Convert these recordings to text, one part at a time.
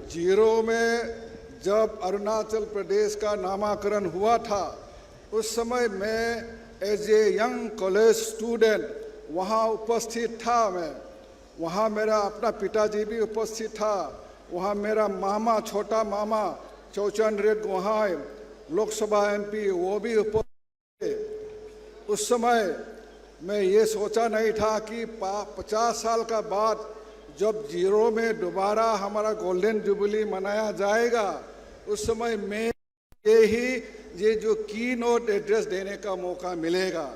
Zero में जब अरुणाचल प्रदेश का नामकरण हुआ था, उस समय मैं as a young college student वहाँ उपस्थित था। मैं वहाँ मेरा अपना पिताजी भी उपस्थित था, वहाँ मेरा मामा, छोटा मामा चौचन रेड गोहाई लोकसभा MP वो भी उपस्थित थे। उस समय मैं ये सोचा नहीं था कि 50 साल का बाद जब जीरो में दोबारा हमारा गोल्डन जुबली मनाया जाएगा, उस समय मैं ये जो की नोट एड्रेस देने का मौका मिलेगा।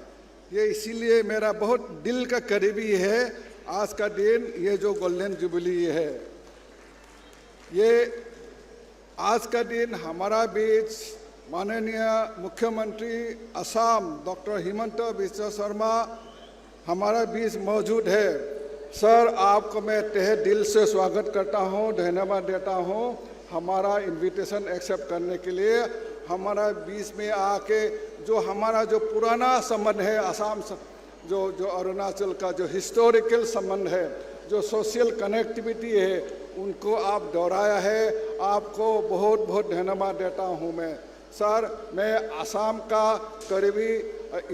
ये इसीलिए मेरा बहुत दिल का करीबी है आज का दिन, ये जो गोल्डन जुबली है। ये आज का दिन हमारा बीच माननीय मुख्यमंत्री असम डॉक्टर हिमंत बिश्व शर्मा हमारा बीच मौजूद है। सर, आपको मैं तहे दिल से स्वागत करता हूँ, धन्यवाद देता हूँ हमारा इनविटेशन एक्सेप्ट करने के लिए। हमारा बीच में आके जो हमारा जो पुराना संबंध है असम जो अरुणाचल का जो हिस्टोरिकल संबंध है, जो सोशल कनेक्टिविटी है, उनको आप दोहराया है। आपको बहुत बहुत धन्यवाद देता हूँ मैं। सर, मैं असम का करीबी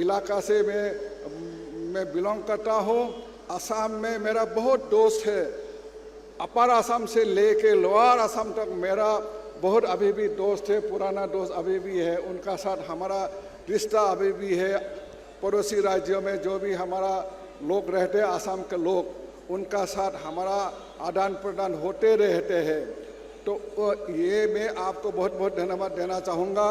इलाका से मैं बिलोंग करता हूँ। असम में मेरा बहुत दोस्त है, अपर असम से लेके लोअर असम तक मेरा बहुत अभी भी दोस्त है, पुराना दोस्त अभी भी है। उनका साथ हमारा रिश्ता अभी भी है। पड़ोसी राज्यों में जो भी हमारा लोग रहते हैं, असम के लोग, उनका साथ हमारा आदान प्रदान होते रहते हैं। तो ये मैं आपको बहुत बहुत धन्यवाद देना चाहूँगा।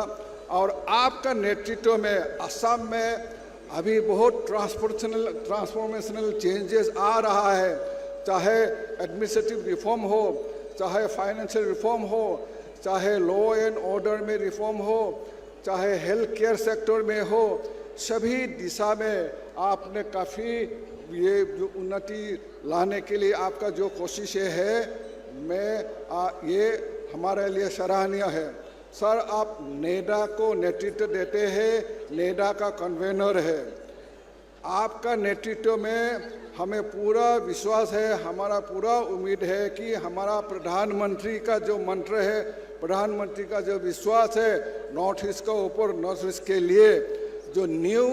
और आपका नेतृत्व में असम में अभी बहुत ट्रांसफॉर्मेशनल चेंजेस आ रहा है, चाहे एडमिनिस्ट्रेटिव रिफॉर्म हो, चाहे फाइनेंशियल रिफॉर्म हो, चाहे लॉ एंड ऑर्डर में रिफॉर्म हो, चाहे हेल्थ केयर सेक्टर में हो, सभी दिशा में आपने काफ़ी ये जो उन्नति लाने के लिए आपका जो कोशिशें है, ये हमारे लिए सराहनीय है। सर, आप नेडा को नेतृत्व देते हैं, नेडा का कन्वेनर है। आपका नेतृत्व में हमें पूरा विश्वास है, हमारा पूरा उम्मीद है कि हमारा प्रधानमंत्री का जो मंत्र है, प्रधानमंत्री का जो विश्वास है नॉर्थ ईस्ट के ऊपर, नॉर्थ ईस्ट के लिए जो न्यू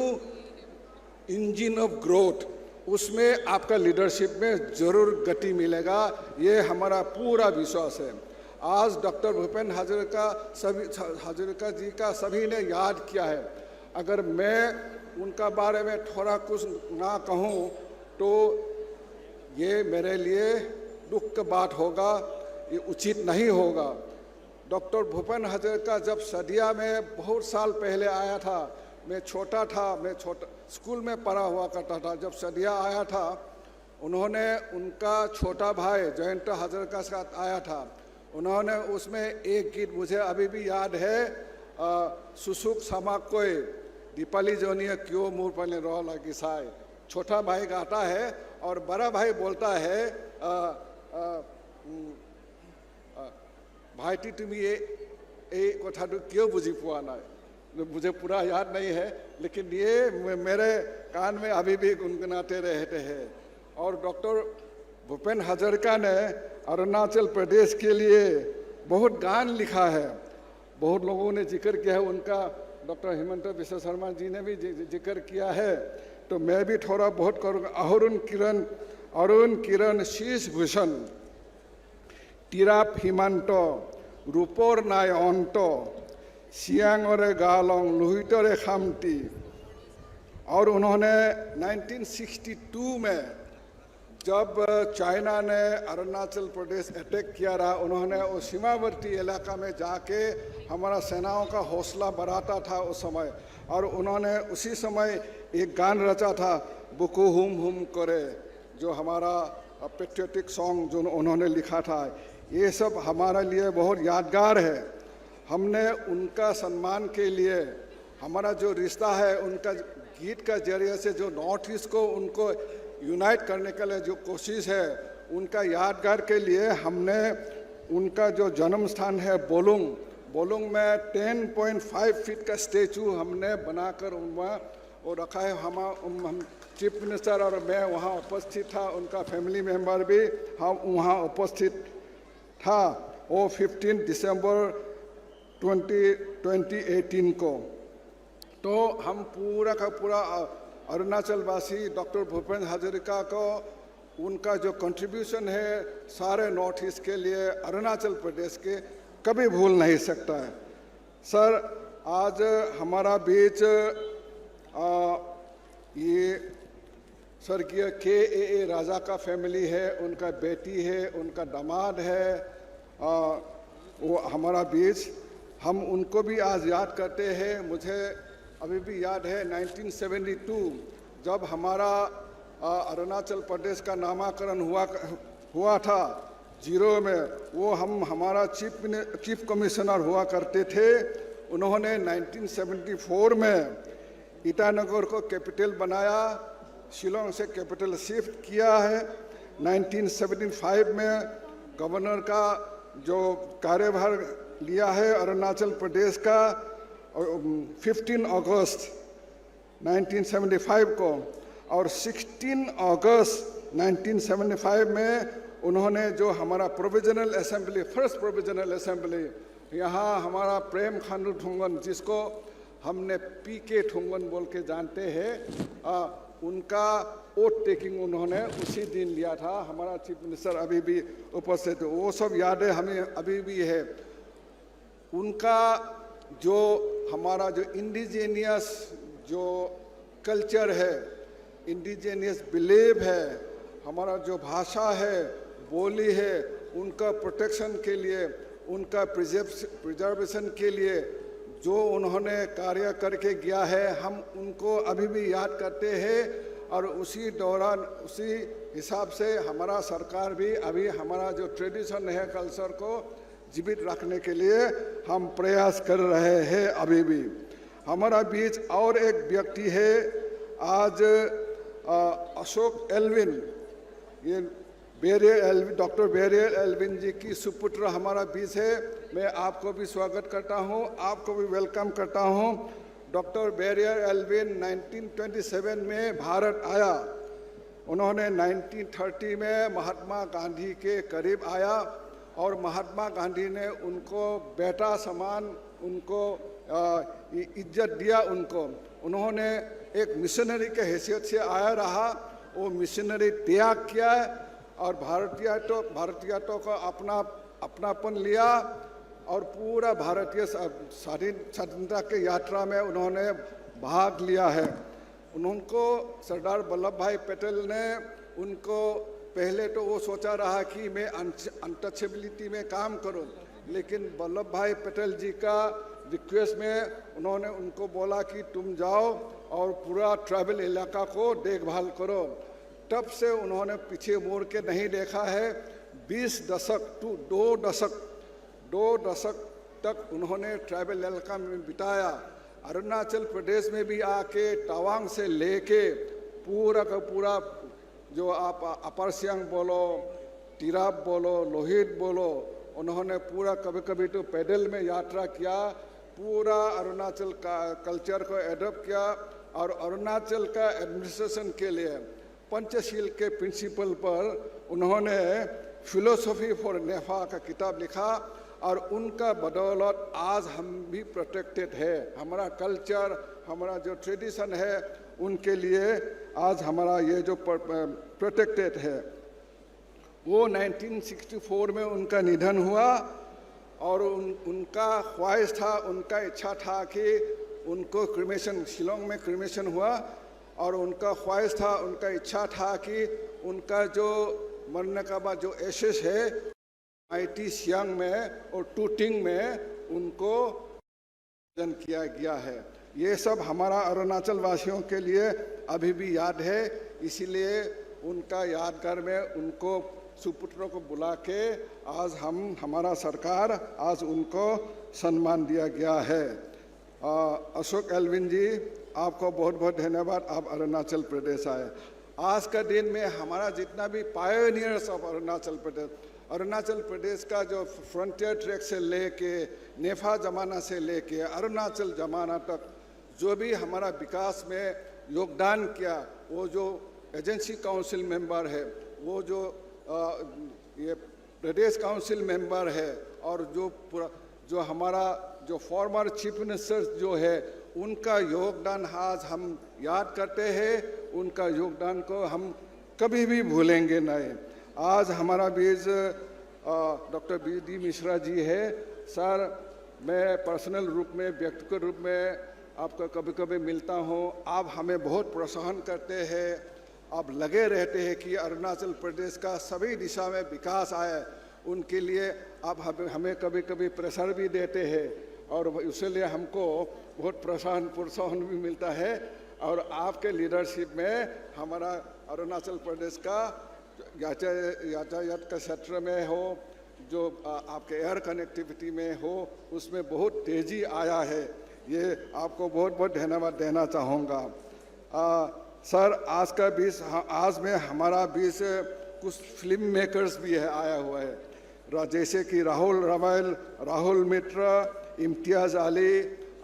इंजन ऑफ ग्रोथ, उसमें आपका लीडरशिप में ज़रूर गति मिलेगा, ये हमारा पूरा विश्वास है। आज डॉक्टर भूपेन हज़ारिका जी का सभी ने याद किया है। अगर मैं उनका बारे में थोड़ा कुछ ना कहूँ तो ये मेरे लिए दुख की बात होगा, ये उचित नहीं होगा। डॉक्टर भूपेन हज़ारिका जब सदिया में बहुत साल पहले आया था, मैं छोटा था, स्कूल में पढ़ा हुआ करता था। जब सदिया आया था, उन्होंने उनका छोटा भाई जयंत हज़ारिका के साथ आया था। उन्होंने उसमें एक गीत मुझे अभी भी याद है, सुसुक समाक कोई दीपाली जोनिया क्यों मुँह पने रो लगी साय। छोटा भाई गाता है और बड़ा भाई बोलता है भाईटी तुम्हें ये कथा क्यों बुझी पुआ ना। मुझे पूरा याद नहीं है, लेकिन ये मेरे कान में अभी भी गुनगुनाते रहते हैं। और डॉक्टर भूपेन हज़ारिका ने अरुणाचल प्रदेश के लिए बहुत गान लिखा है, बहुत लोगों ने जिक्र किया है उनका, डॉक्टर हिमंत बिश्व शर्मा जी ने भी जिक्र किया है, तो मैं भी थोड़ा बहुत करूँगा। अरुण किरण शीश भूषण तिराप हिमांत रूपर नाय अंत सियांगरे गालोंग लोहितरे खामती। और उन्होंने 1962 में जब चाइना ने अरुणाचल प्रदेश अटैक किया रहा, उन्होंने उस सीमावर्ती इलाका में जाके हमारा सेनाओं का हौसला बढ़ाता था उस समय। और उन्होंने उसी समय एक गान रचा था, बुकु हुम हुम करे, जो हमारा पेट्रियोटिक सॉन्ग जो उन्होंने लिखा था। ये सब हमारे लिए बहुत यादगार है। हमने उनका सम्मान के लिए हमारा जो रिश्ता है, उनका गीत का जरिए से जो नॉर्थ ईस्ट को उनको यूनाइट करने के लिए जो कोशिश है, उनका यादगार के लिए हमने उनका जो जन्म स्थान है बोलुंग में 10.5 फीट का स्टेचू हमने बनाकर वहाँ वो रखा है। हम चीफ मिनिस्टर और मैं वहाँ उपस्थित था, उनका फैमिली मेम्बर भी हम वहाँ उपस्थित था। वो 15 दिसंबर 2018 को। तो हम पूरा का पूरा अरुणाचल वासी डॉक्टर भूपेंद्र हाजरिका को उनका जो कंट्रीब्यूशन है सारे नॉर्थ ईस्ट के लिए, अरुणाचल प्रदेश के, कभी भूल नहीं सकता है। सर, आज हमारा बीच ये स्वर्गीय के राजा का फैमिली है, उनका बेटी है, उनका दामाद है, वो हमारा बीच, हम उनको भी आज याद करते हैं। मुझे अभी भी याद है 1972 जब हमारा अरुणाचल प्रदेश का नामकरण हुआ था 0 में, वो हमारा चीफ कमिश्नर हुआ करते थे। उन्होंने 1974 में ईटानगर को कैपिटल बनाया, शिलोंग से कैपिटल शिफ्ट किया है। 1975 में गवर्नर का जो कार्यभार लिया है अरुणाचल प्रदेश का 15 अगस्त 1975 को, और 16 अगस्त 1975 में उन्होंने जो हमारा provisional assembly, first provisional assembly, यहाँ हमारा प्रेम खांडू ठुंगन, जिसको हमने पीके ठुंगन बोल के जानते हैं, उनका वोट टेकिंग उन्होंने उसी दिन लिया था। हमारा चीफ मिनिस्टर अभी भी उपस्थित, वो सब यादें हमें अभी भी है। उनका जो हमारा जो इंडिजीनियस जो कल्चर है, इंडिजीनियस बिलीव है, हमारा जो भाषा है, बोली है, उनका प्रोटेक्शन के लिए, उनका प्रिजर्वेशन के लिए जो उन्होंने कार्य करके गया है, हम उनको अभी भी याद करते हैं। और उसी दौरान उसी हिसाब से हमारा सरकार भी अभी हमारा जो ट्रेडिशन है, कल्चर को जीवित रखने के लिए हम प्रयास कर रहे हैं। अभी भी हमारा बीच और एक व्यक्ति है आज, अशोक एल्विन, ये डॉक्टर बेरियल एल्विन जी की सुपुत्र हमारा बीच है। मैं आपको भी स्वागत करता हूँ, आपको भी वेलकम करता हूँ। डॉक्टर बेरियल एल्विन 1927 में भारत आया। उन्होंने 1930 में महात्मा गांधी के करीब आया और महात्मा गांधी ने उनको बेटा समान उनको इज्जत दिया। उन्होंने एक मिशनरी के हैसियत से आया रहा, वो मिशनरी त्याग किया और भारतीयता को अपनापन लिया और पूरा भारतीय स्वाधीनता के यात्रा में उन्होंने भाग लिया है। उनको सरदार वल्लभ भाई पटेल ने उनको पहले तो वो सोचा रहा कि मैं अनटचेबिलिटी में काम करूं, लेकिन वल्लभ भाई पटेल जी का रिक्वेस्ट में उन्होंने उनको बोला कि तुम जाओ और पूरा ट्राइबल इलाका को देखभाल करो। तब से उन्होंने पीछे मुड़ के नहीं देखा है। 20 दशक टू 2 दशक तक उन्होंने ट्राइबल इलाका में बिताया। अरुणाचल प्रदेश में भी आके तवांग से लेके पूरा का पूरा जो आप अपर सियांग बोलो, तिराप बोलो, लोहित बोलो, उन्होंने पूरा कभी कभी तो पैदल में यात्रा किया, पूरा अरुणाचल का कल्चर को एडॉप्ट किया और अरुणाचल का एडमिनिस्ट्रेशन के लिए पंचशील के प्रिंसिपल पर उन्होंने फिलोसफी फॉर नेफा का किताब लिखा और उनका बदौलत आज हम भी प्रोटेक्टेड है। हमारा कल्चर, हमारा जो ट्रेडिशन है, उनके लिए आज हमारा ये जो प्रोटेक्टेड है। वो 1964 में उनका निधन हुआ और उनका ख्वाहिश था, उनका इच्छा था कि उनको क्रिमेशन, शिलोंग में क्रिमेशन हुआ और उनका ख्वाहिश था, उनका इच्छा था कि उनका जो मरने का बाद जो एशेस है आईटी सियांग में और टूटिंग में उनको जन किया गया है। ये सब हमारा अरुणाचल वासियों के लिए अभी भी याद है, इसीलिए उनका यादगार में उनको सुपुत्रों को बुला के आज हमारा सरकार आज उनको सम्मान दिया गया है। अशोक एल्विन जी, आपको बहुत बहुत धन्यवाद, आप अरुणाचल प्रदेश आए। आज का दिन में हमारा जितना भी पायोनियर्स ऑफ अरुणाचल प्रदेश का जो फ्रंटियर ट्रैक से लेके नेफा जमाना से लेके अरुणाचल जमाना तक जो भी हमारा विकास में योगदान किया, वो जो एजेंसी काउंसिल मेंबर है, वो जो ये प्रदेश काउंसिल मेंबर है और जो हमारा जो फॉर्मर चीफ मिनिस्टर जो है उनका योगदान आज हम याद करते हैं, उनका योगदान को हम कभी भी भूलेंगे नहीं। आज हमारा बीच डॉक्टर बी.डी. मिश्रा जी है। सर, मैं पर्सनल रूप में, व्यक्तिगत रूप में आपका कभी कभी मिलता हूँ। आप हमें बहुत प्रोत्साहन करते हैं, आप लगे रहते हैं कि अरुणाचल प्रदेश का सभी दिशा में विकास आए। उनके लिए आप हमें कभी कभी प्रेशर भी देते हैं और इसलिए हमको बहुत प्रोत्साहन भी मिलता है। और आपके लीडरशिप में हमारा अरुणाचल प्रदेश का यातायात का क्षेत्र में हो, जो आपके एयर कनेक्टिविटी में हो, उसमें बहुत तेज़ी आया है। ये आपको बहुत बहुत धन्यवाद देना चाहूँगा। सर, आज में हमारा बीच कुछ फिल्म मेकर्स भी है आया हुआ है, जैसे कि राहुल रमैल, राहुल मिश्रा, इम्तियाज़ अली।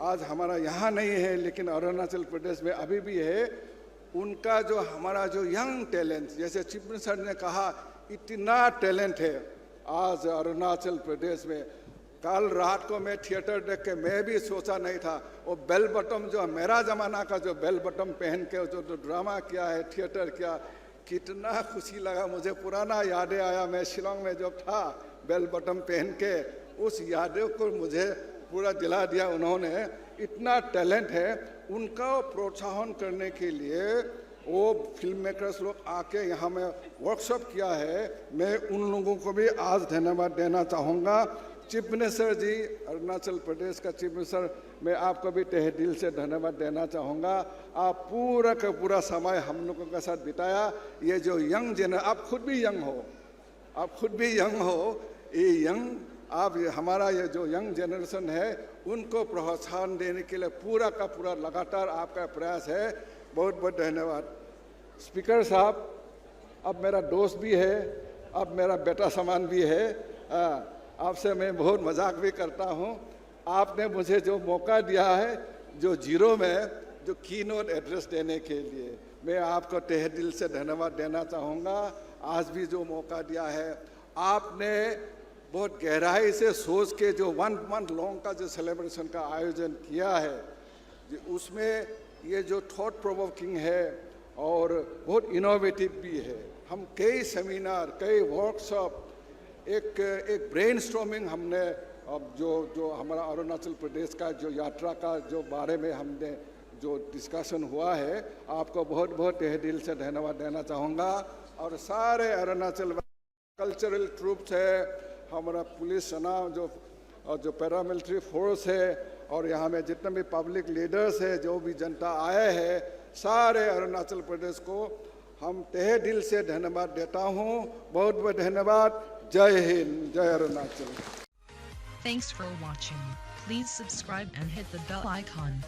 आज हमारा यहाँ नहीं है लेकिन अरुणाचल प्रदेश में अभी भी है। उनका जो हमारा जो यंग टैलेंट, जैसे चीफ मिनिस्टर ने कहा, इतना टैलेंट है आज अरुणाचल प्रदेश में। कल रात को मैं थिएटर देख के मैं भी सोचा नहीं था, वो बेल बटम जो मेरा ज़माना का जो बेल बटम पहन के जो ड्रामा किया है, थिएटर किया, कितना खुशी लगा मुझे। पुराना यादें आया, मैं शिलोंग में जब था बेल बटम पहन के, उस यादों को मुझे पूरा दिला दिया उन्होंने। इतना टैलेंट है, उनका प्रोत्साहन करने के लिए वो फिल्म मेकर्स लोग आके यहाँ में वर्कशॉप किया है। मैं उन लोगों को भी आज धन्यवाद देना चाहूँगा। चीफ मिनिस्टर जी, अरुणाचल प्रदेश का चीफ मिनिस्टर, मैं आपको भी तहे दिल से धन्यवाद देना चाहूँगा। आप पूरा का पूरा समय हम लोगों के साथ बिताया। ये जो यंग आप खुद भी यंग हो, आप खुद भी यंग हो, ये यंग आप हमारा ये जो यंग जनरेशन है उनको प्रोत्साहन देने के लिए पूरा का पूरा लगातार आपका प्रयास है। बहुत बहुत धन्यवाद। स्पीकर साहब, अब मेरा दोस्त भी है, अब मेरा बेटा समान भी है। आपसे मैं बहुत मजाक भी करता हूँ। आपने मुझे जो मौका दिया है, जो जीरो में जो कीनोट एड्रेस देने के लिए, मैं आपको तहे दिल से धन्यवाद देना चाहूँगा। आज भी जो मौका दिया है, आपने बहुत गहराई से सोच के जो 1 मंथ लॉन्ग का जो सेलिब्रेशन का आयोजन किया है, उसमें ये जो थॉट प्रोवोकिंग है और बहुत इनोवेटिव भी है। हम कई सेमिनार, कई वर्कशॉप, एक ब्रेनस्टॉर्मिंग हमने अब जो हमारा अरुणाचल प्रदेश का जो यात्रा का जो बारे में हमने जो डिस्कशन हुआ है, आपको बहुत बहुत तहे दिल से धन्यवाद देना चाहूँगा। और सारे अरुणाचल कल्चरल ट्रूप्स है, हमारा पुलिस सेना जो पैरामिलिट्री फोर्स है, और यहाँ में जितने भी पब्लिक लीडर्स है, जो भी जनता आए हैं, सारे अरुणाचल प्रदेश को हम तहे दिल से धन्यवाद देता हूँ। बहुत बहुत धन्यवाद। जय हिंद, जय Arunachal. Thanks for watching. Please subscribe and hit the bell icon.